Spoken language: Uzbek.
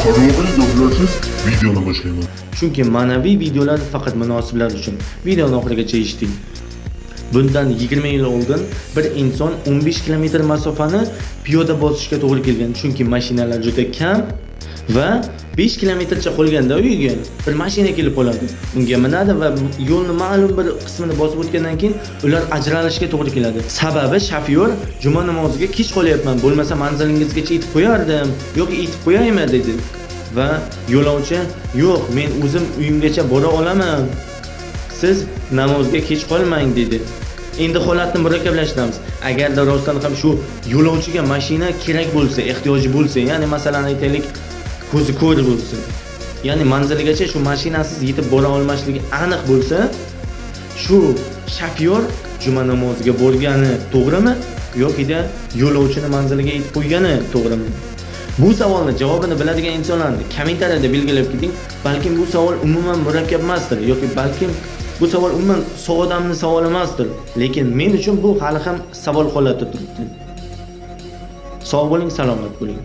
Qanday gaplarsiz? Videoni boshlayman. Chunki ma'naviy videolar faqat munosiblar uchun. Videoni oxirigacha eshiting. Bundan 20 yil oldin bir inson 15 kilometr masofani piyoda bosishga to'g'ri kelgan. Chunki mashinalar juda kam va 5 kilometrcha qolganda uyiga bir mashina kelib qoladi. Unga minadi va yo'lni ma'lum bir qismini bosib o'tgandan keyin ular ajralishga to'g'ri keladi. Sababi shofyor juma namoziga kech qolyapman, bo'lmasa manzilingizgacha yetib qo'yardim yoki yetib qo'yaymi dedi. Va yo'lovchi yo'q, men o'zim uyimgacha bora olaman. Siz namozga kech qolmang dedi. Endi holatni murakkablashtiramiz. Agarda rostdan ham shu yo'lovchiga mashina kerak bo'lsa, ehtiyoji bo'lsa, ya'ni masalan aytaylik ko'zi ko'r bo'lsa, ya'ni manziligacha shu mashinasiz yetib bora olmasligi aniq bo'lsa, shu shofyor juma namoziga borgani to'g'rimi yoki-da yo'lovchini manziliga yetib qo'ygani to'g'rimi? Bu savolni javobini biladigan insonlarni kommentariyada belgilab keting. Balkim bu savol umuman murakkab emasdir yoki balkim bu savol umuman odamning savoli emasdir, lekin men uchun bu hali ham savol holatida turibdi. Sog' bo'ling, salomat bo'ling.